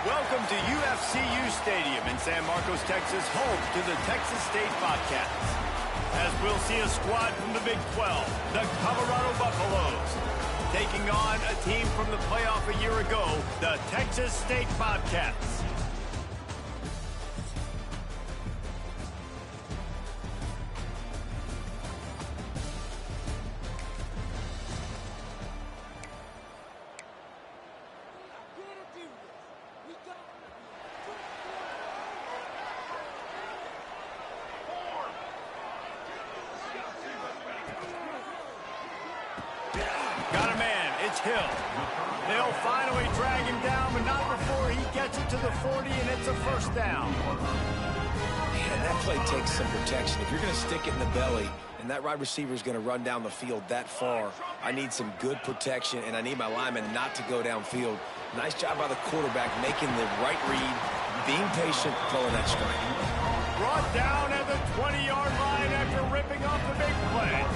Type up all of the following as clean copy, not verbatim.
Welcome to UFCU Stadium in San Marcos, Texas, home to the Texas State Bobcats. As we'll see a squad from the Big 12, the Colorado Buffaloes, taking on a team from the playoff a year ago, the Texas State Bobcats. Got a man, it's Hill. They'll finally drag him down, but not before he gets it to the 40, and it's a first down. Man, that play takes some protection. If you're going to stick it in the belly, and that wide receiver is going to run down the field that far, I need some good protection, and I need my lineman not to go downfield. Nice job by the quarterback making the right read, being patient, throwing that strike. Brought down at the 20-yard line after ripping off the big play.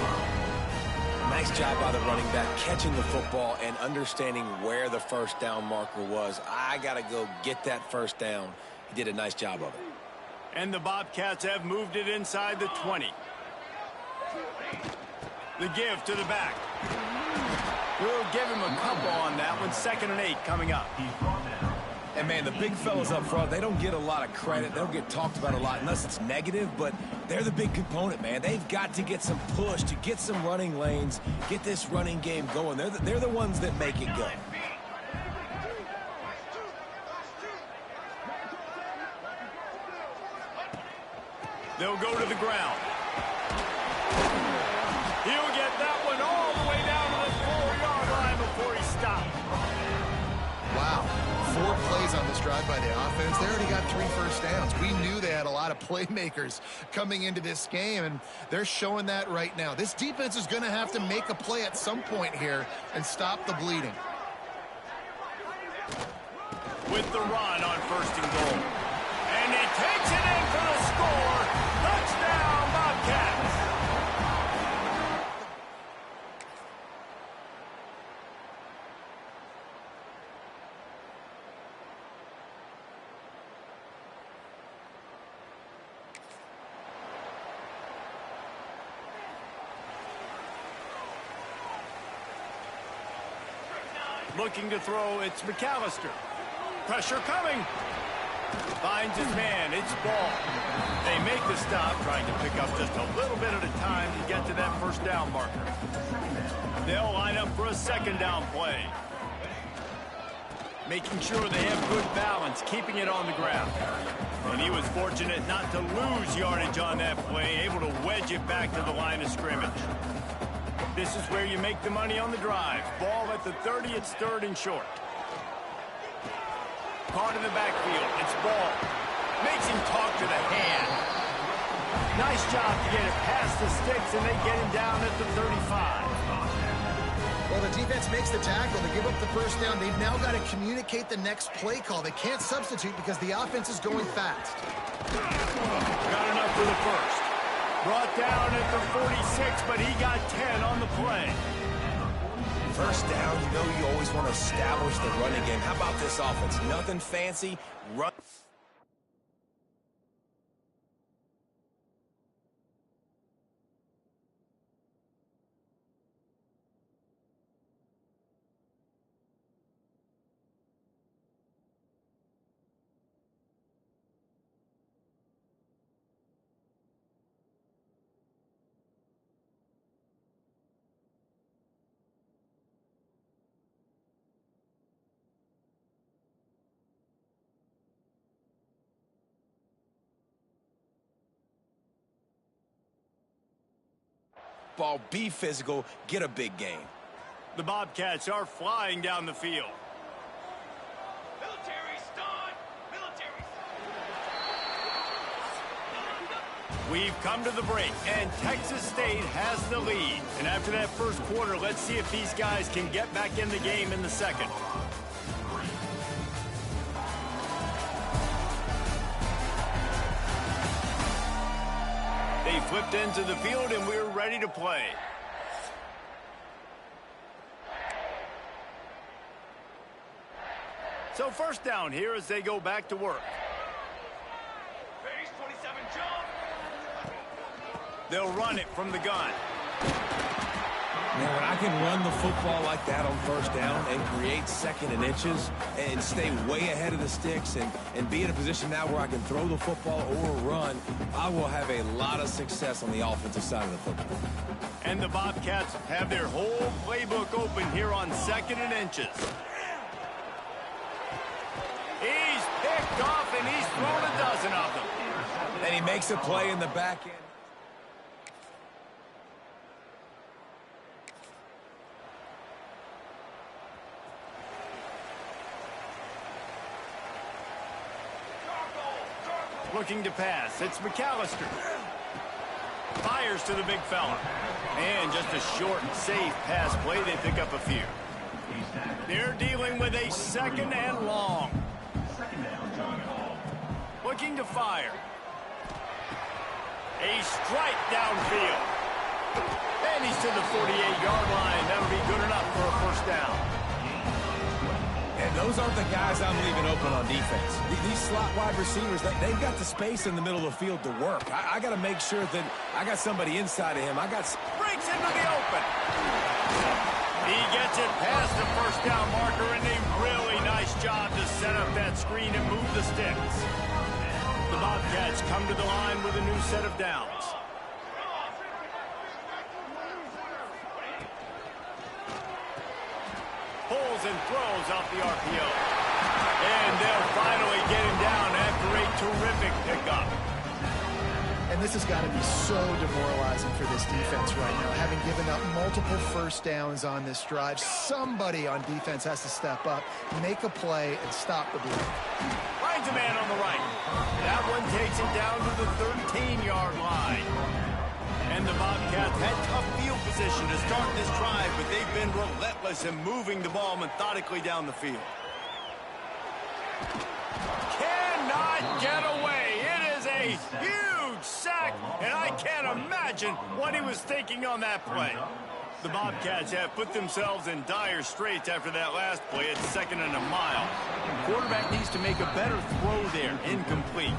Nice job by the running back, catching the football and understanding where the first down marker was. I got to go get that first down. He did a nice job of it. And the Bobcats have moved it inside the 20. The give to the back. We'll give him a couple on that one. 2nd and 8 coming up. And, man, the big fellas up front, they don't get a lot of credit. They don't get talked about a lot unless it's negative, but they're the big component, man. They've got to get some push, to get some running lanes, get this running game going. They're the ones that make it go. They'll go to the ground. He'll get that one all the way down to the 4-yard line before he stopped. Wow. 4 plays on this drive by the offense. They already got 3 first downs. We knew they had a lot of playmakers coming into this game, and they're showing that right now. This defense is going to have to make a play at some point here and stop the bleeding. With the run on 1st and goal. And he takes it in for the score. Touchdown, Bobcats. Looking to throw, it's McAllister. Pressure coming. Finds his man, it's Ball. They make the stop, trying to pick up just a little bit at a time to get to that first down marker. They'll line up for a 2nd down play. Making sure they have good balance, keeping it on the ground. And he was fortunate not to lose yardage on that play, able to wedge it back to the line of scrimmage. This is where you make the money on the drive. Ball at the 30, it's 3rd and short. Caught in the backfield, it's Ball. Makes him talk to the hand. Nice job to get it past the sticks, and they get him down at the 35. Well, the defense makes the tackle. They give up the first down. They've now got to communicate the next play call. They can't substitute because the offense is going fast. Got enough for the first. Brought down at the 46, but he got 10 on the play. First down, you know you always want to establish the running game. How about this offense? Nothing fancy. Run. Ball, be physical, get a big gain. The Bobcats are flying down the field. Military stun! Military stun! We've come to the break, and Texas State has the lead. And after that first quarter, let's see if these guys can get back in the game in the second. They flipped into the field, and we're ready to play. So first down here as they go back to work. Phase 27 jump. They'll run it from the gun. Now, when I can run the football like that on first down and create second and inches and stay way ahead of the sticks and be in a position now where I can throw the football or run, I will have a lot of success on the offensive side of the football. And the Bobcats have their whole playbook open here on second and inches. He's picked off and he's thrown a dozen of them. And he makes a play in the back end. Looking to pass. It's McAllister. Fires to the big fella. And just a short and safe pass play. They pick up a few. They're dealing with a second and long. Looking to fire. A strike downfield. And he's to the 48-yard line. That'll be good enough for a first down. And those aren't the guys I'm leaving open on defense. These slot wide receivers, they've got the space in the middle of the field to work. I got to make sure that I got somebody inside of him. Breaks into the open. He gets it past the first down marker, and a really nice job to set up that screen and move the sticks. The Bobcats come to the line with a new set of downs. Pulls and throws off the RPO. And they'll finally get him down after a terrific pickup. And this has got to be so demoralizing for this defense right now. Having given up multiple first downs on this drive, somebody on defense has to step up, make a play, and stop the bleed. Finds a man on the right. That one takes him down to the 13-yard line. And the Bobcats had tough field position to start this drive, but they've been relentless in moving the ball methodically down the field. Cannot get away. It is a huge sack, and I can't imagine what he was thinking on that play. The Bobcats have put themselves in dire straits after that last play. It's second and a mile. Quarterback needs to make a better throw there. Incomplete.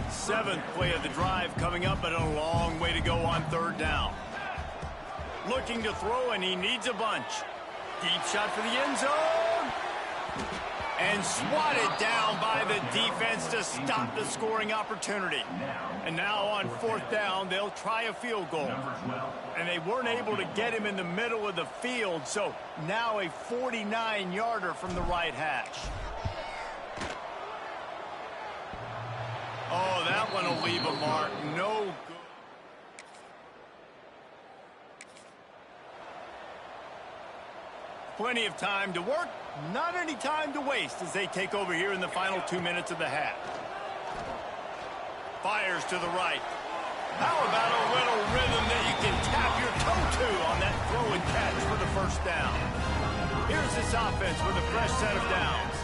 Seventh play of the drive coming up, but a long way to go on third down. Looking to throw, and he needs a bunch. Deep shot for the end zone. And swatted down by the defense to stop the scoring opportunity. And now on fourth down, they'll try a field goal. And they weren't able to get him in the middle of the field, so now a 49-yarder from the right hash. Oh, that one will leave a mark. No good. Plenty of time to work, not any time to waste as they take over here in the final 2 minutes of the half. Fires to the right. How about a little rhythm that you can tap your toe to on that throw and catch for the first down? Here's this offense with a fresh set of downs.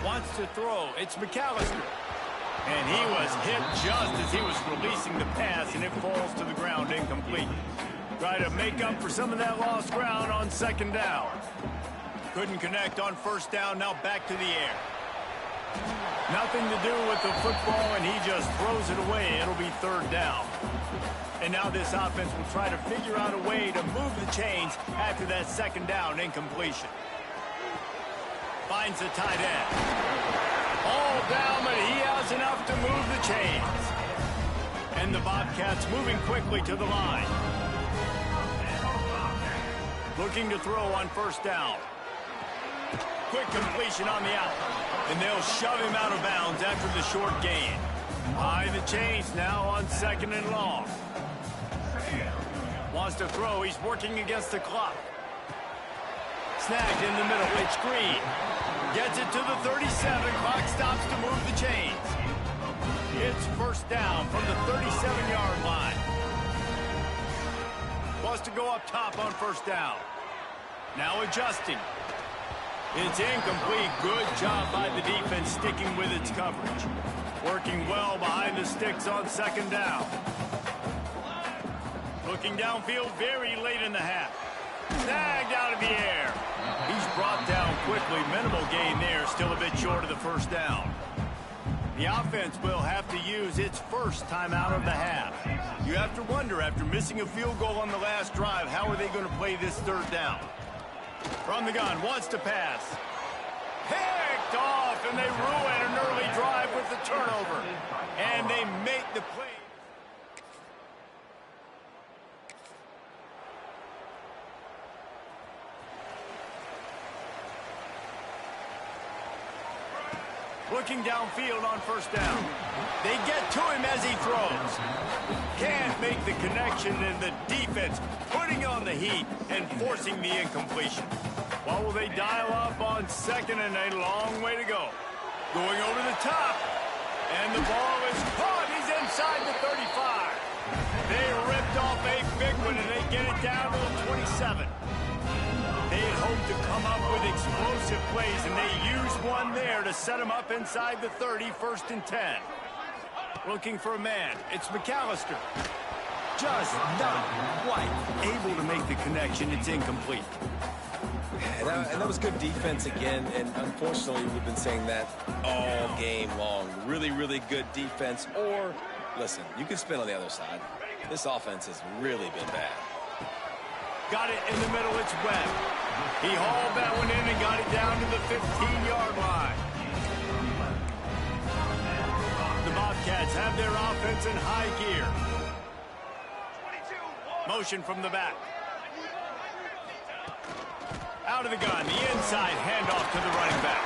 Wants to throw. It's McAllister. And he was hit just as he was releasing the pass, and it falls to the ground incomplete. Try to make up for some of that lost ground on second down. Couldn't connect on first down, now back to the air. Nothing to do with the football, and he just throws it away. It'll be third down. And now this offense will try to figure out a way to move the chains after that second down incompletion. Finds the tight end. All down, but he has enough to move the chains. And the Bobcats moving quickly to the line. Looking to throw on first down. Quick completion on the out. And they'll shove him out of bounds after the short gain. High the chains now on second and long. Wants to throw. He's working against the clock. Snagged in the middle. It's Green. Gets it to the 37. Clock stops to move the chains. It's first down from the 37-yard line. Wants to go up top on first down. Now adjusting. It's incomplete. Good job by the defense sticking with its coverage. Working well behind the sticks on second down. Looking downfield very late in the half. Snagged out of the air. He's brought down quickly. Minimal gain there. Still a bit short of the first down. The offense will have to use its first timeout of the half. You have to wonder, after missing a field goal on the last drive, how are they going to play this third down? From the gun, wants to pass. Picked off, and they ruin an early drive with the turnover. And they make the play. Looking downfield on first down. They get to him as he throws. Can't make the connection, and the defense putting on the heat and forcing the incompletion. What will they dial up on second, and a long way to go. Going over the top. And the ball is caught. He's inside the 35. They ripped off a big one, and they get it down to the 27. They had hoped to come up with explosive plays, and they used one there to set them up inside the 30, 1st and 10. Looking for a man. It's McAllister. Just not quite able to make the connection. It's incomplete. And that was good defense again, and unfortunately we've been saying that all game long. Really, really good defense. Or, listen, you can spin on the other side. This offense has really been bad. Got it in the middle, it's Webb. He hauled that one in and got it down to the 15-yard line. The Bobcats have their offense in high gear. Motion from the back. Out of the gun, the inside handoff to the running back.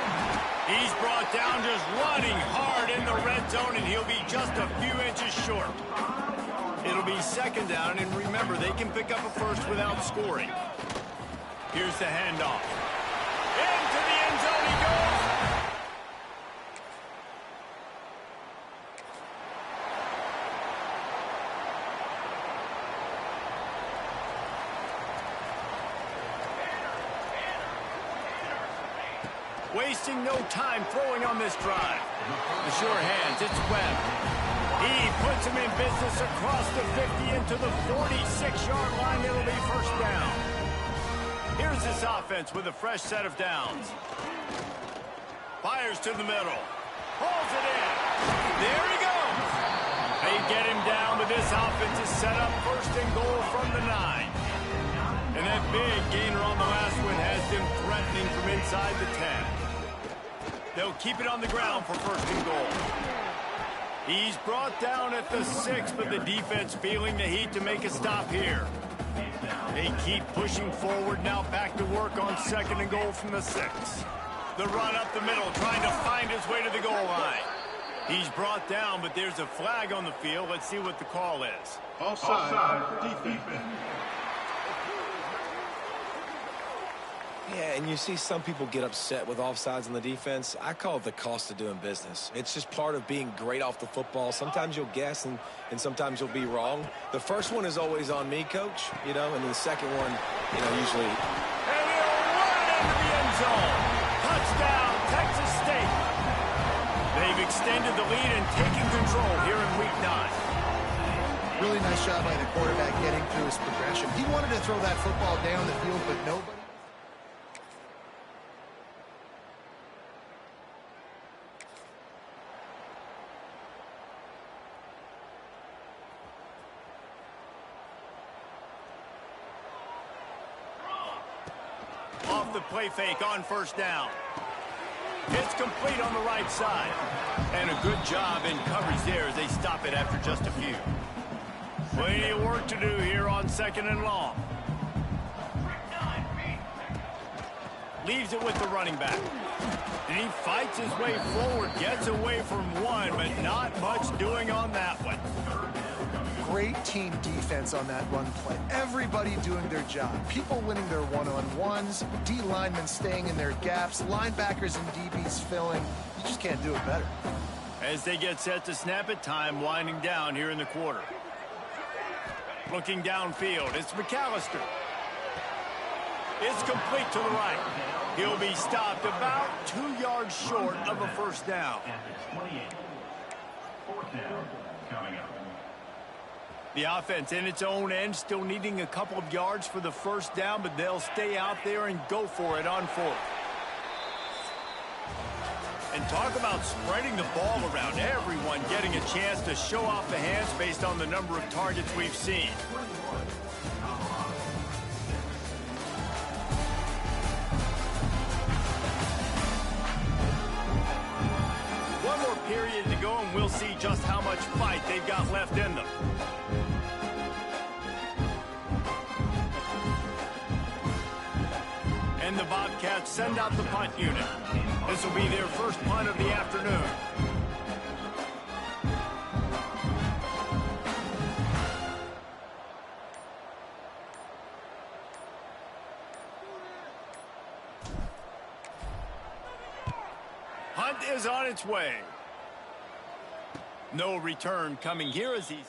He's brought down, just running hard in the red zone, and he'll be just a few inches short. It'll be second down, and remember, they can pick up a first without scoring. Here's the handoff. Into the end zone he goes. Wasting no time throwing on this drive. The sure hands, it's Webb. He puts him in business across the 50 into the 46-yard line. It'll be first down. Here's this offense with a fresh set of downs. Fires to the middle. Pulls it in. There he goes. They get him down, but this offense is set up 1st and goal from the 9. And that big gainer on the last one has them threatening from inside the 10. They'll keep it on the ground for 1st and goal. He's brought down at the 6, but the defense feeling the heat to make a stop here. They keep pushing forward, now back to work on 2nd and goal from the 6. The run up the middle, trying to find his way to the goal line. He's brought down, but there's a flag on the field. Let's see what the call is. Offside, defense. Yeah, and you see some people get upset with offsides on the defense. I call it the cost of doing business. It's just part of being great off the football. Sometimes you'll guess, and sometimes you'll be wrong. The first one is always on me, Coach, and the second one, usually. And he'll run into the end zone. Touchdown, Texas State. They've extended the lead and taken control here in Week 9. Really nice job by the quarterback getting through his progression. He wanted to throw that football down the field, but nobody. Off the play fake on first down. It's complete on the right side. And a good job in coverage there as they stop it after just a few. Plenty of work to do here on 2nd and long. Leaves it with the running back. And he fights his way forward, gets away from one, but not much doing on that one. Great team defense on that run play. Everybody doing their job. People winning their one-on-ones, D linemen staying in their gaps, linebackers and DBs filling. You just can't do it better. As they get set to snap it, time winding down here in the quarter. Looking downfield, it's McAllister. It's complete to the right. He'll be stopped about 2 yards short of a first down. Fourth down coming up. The offense in its own end, still needing a couple of yards for the first down, but they'll stay out there and go for it on fourth. And talk about spreading the ball around. Everyone getting a chance to show off the hands based on the number of targets we've seen. One more period to go, and we'll see just how much fight they've got left in them. And the Bobcats send out the punt unit. This will be their first punt of the afternoon. Hunt is on its way. No return coming here as he's...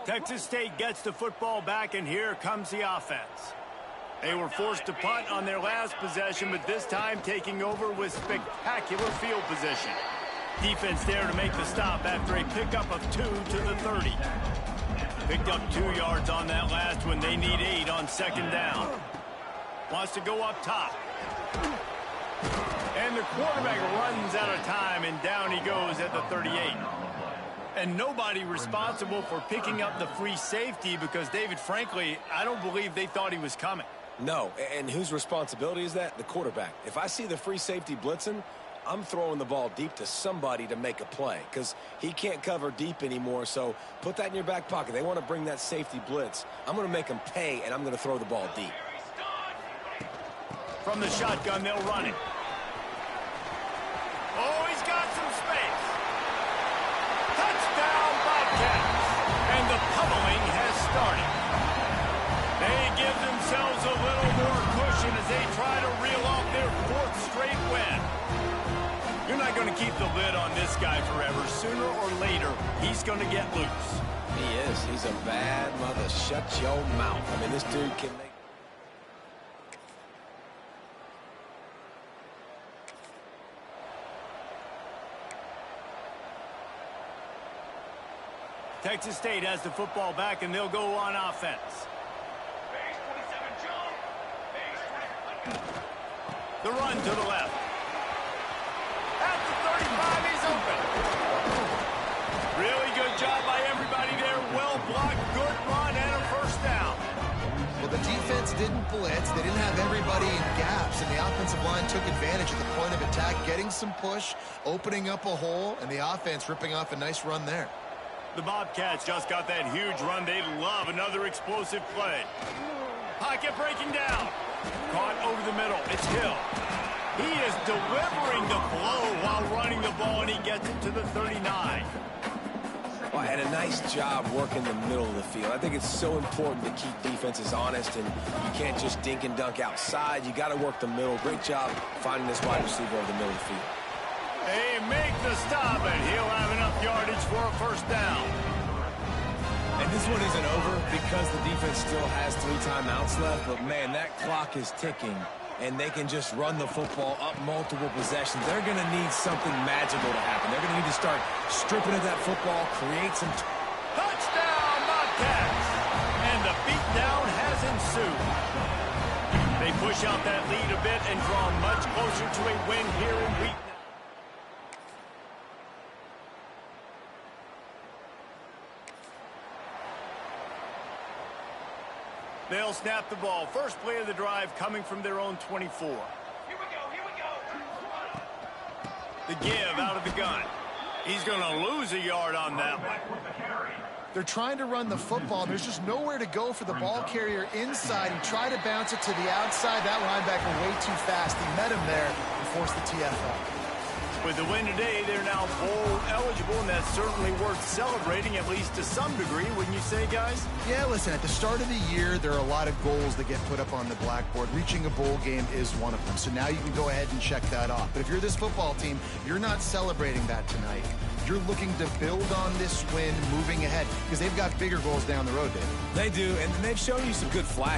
Texas State gets the football back, and here comes the offense. They were forced to punt on their last possession, but this time taking over with spectacular field position. Defense there to make the stop after a pickup of 2 to the 30. Picked up 2 yards on that last one. They need 8 on second down. Wants to go up top. And the quarterback runs out of time, and down he goes at the 38. And nobody responsible for picking up the free safety because, David, frankly, I don't believe they thought he was coming. No, and whose responsibility is that? The quarterback. If I see the free safety blitzing, I'm throwing the ball deep to somebody to make a play because he can't cover deep anymore, so put that in your back pocket. They want to bring that safety blitz. I'm going to make them pay, and I'm going to throw the ball deep. From the shotgun, they'll run it. Oh, he's got some space. Touchdown, Bobcats. And the pummeling has started. They give themselves a little more cushion as they try to reel off their 4th straight win. You're not going to keep the lid on this guy forever. Sooner or later, he's going to get loose. He is. He's a bad mother. Shut your mouth. I mean, this dude can make... Texas State has the football back, and they'll go on offense. Base 27 jump. Base 20. The run to the left. At the 35, he's open. Really good job by everybody there. Well blocked, good run, and a first down. Well, the defense didn't blitz. They didn't have everybody in gaps, and the offensive line took advantage of the point of attack, getting some push, opening up a hole, and the offense ripping off a nice run there. The Bobcats just got that huge run. They love another explosive play. Pocket breaking down. Caught over the middle. It's Hill. He is delivering the blow while running the ball, and he gets it to the 39. Well, and a nice job working the middle of the field. I think it's so important to keep defenses honest, and you can't just dink and dunk outside. You got to work the middle. Great job finding this wide receiver over the middle of the field. They make the stop, and he'll have enough yardage for a first down. And this one isn't over because the defense still has 3 timeouts left, but, man, that clock is ticking, and they can just run the football up multiple possessions. They're going to need something magical to happen. They're going to need to start stripping at that football, create some... Touchdown, Bobcats! And the beatdown has ensued. They push out that lead a bit and draw much closer to a win here in week 9. They'll snap the ball. First play of the drive coming from their own 24. Here we go, here we go. The give out of the gun. He's going to lose a yard on that one. They're trying to run the football. There's just nowhere to go for the ball carrier inside. He tried to bounce it to the outside. That linebacker way too fast. He met him there and forced the TFL. With the win today, they're now bowl eligible, and that's certainly worth celebrating, at least to some degree, wouldn't you say, guys? Yeah, listen, at the start of the year, there are a lot of goals that get put up on the blackboard. Reaching a bowl game is one of them. So now you can go ahead and check that off. But if you're this football team, you're not celebrating that tonight. You're looking to build on this win moving ahead because they've got bigger goals down the road, David. They do, and they've shown you some good flashes.